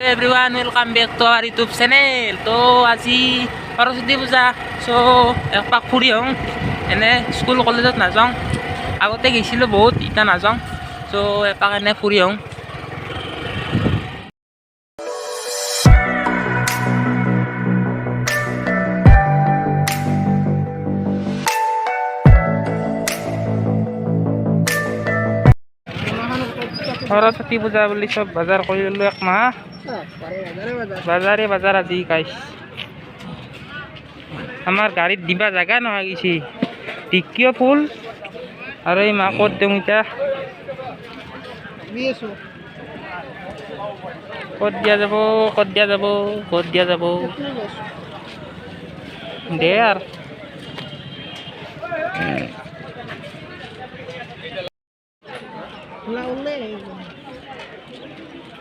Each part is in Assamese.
Everyone, welcome back to our YouTube channel. তো আজি সৰস্বতী পূজা চ' একপাক ফুৰি আহোঁ এনে স্কুল কলেজত নাযাওঁ আগতে গৈছিলোঁ বহুত এতিয়া নাযাওঁ চ' এপাক এনে ফুৰি আহোঁ সৰস্বতী পূজা বুলি চব বজাৰ কৰি ল'লোঁ এক মাহ বাজাৰে আজি গাইছ আমাৰ গাড়ীত দিবা জাগা নহয় গৈছে টিকিও ফুল আৰু এই মাহ ক'ত দিওঁ এতিয়া ক'ত দিয়া যাব দে আৰু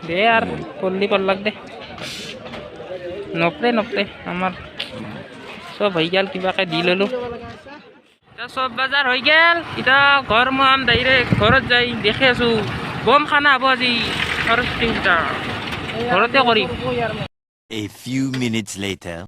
দে আর পল্লি পল্লাক দে নপরে আমার সব হয়ে গেল কিবাকে দি ললো সব বাজার হয়ে গেল এটা ঘর মান ডাইরেক্ট ঘরত যাই দেখে আছো বম খানা হব আজি সরস্বতী পূজা ঘরতে করি A few minutes later.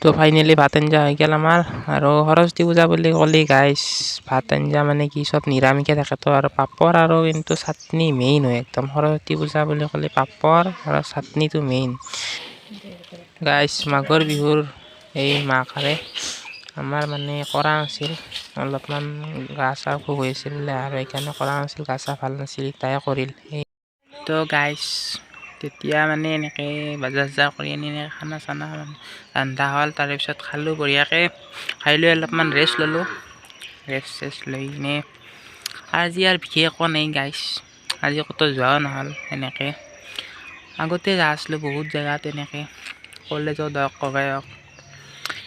তো ফাইনেলি ভাত আঞ্জা হৈ গেল আমাৰ আৰু সৰস্বতী পূজা বুলি ক'লে গাইছ ভাত আঞ্জা মানে কি চব নিৰামিষে থাকে তো আৰু পাপৰ আৰু কিন্তু চাটনি মেইন হয় একদম সৰস্বতী পূজা বুলি ক'লে পাপৰ আৰু চাটনিটো মেইন গাইছ মাঘৰ বিহুৰ এই মাঘৰে আমাৰ মানে কৰা নাছিল অলপমান গা চা অসুখ হৈ আছিল আৰু সেইকাৰণে কৰা নাছিল গা চা ভাল নাছিল তাই কৰিল তো গাইছ তেতিয়া মানে এনেকৈ বজাৰ চজাৰ কৰি আনি খানা চানা ৰন্ধা হ'ল তাৰপিছত খালোঁ বঢ়িয়াকৈ খাই লৈ অলপমান ৰেষ্ট ল'লোঁ ৰেষ্ট লৈ কিনে আজি আৰু বিশেষ একো নাই গাইছ আজি ক'তো যোৱাও নহ'ল এনেকৈ আগতে যা আছিলোঁ বহুত জেগাত এনেকৈ কলেজত হওক কবাই হওক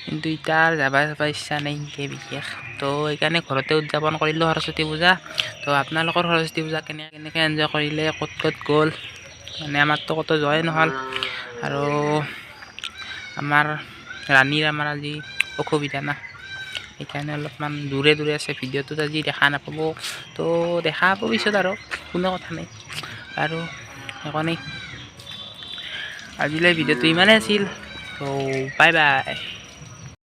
কিন্তু এতিয়া আৰু যাব ইচ্ছা নাই সেনেকৈ বিশেষ তো সেইকাৰণে ঘৰতে উদযাপন কৰিলোঁ সৰস্বতী পূজা তো আপোনালোকৰ সৰস্বতী পূজা কেনেকৈ এনজয় কৰিলে ক'ত গ'ল মানে আমাৰতো ক'তো যোৱাই নহ'ল আৰু আমাৰ ৰাণীৰ আমাৰ আজি অসুবিধা না সেইকাৰণে অলপমান দূৰে আছে ভিডিঅ'টোত আজি দেখা নাপাব তো দেখা পাব পিছত আৰু কোনো কথা নাই আৰু সেইকাৰণে আজিলৈ ভিডিঅ'টো ইমানেই আছিল তো বাই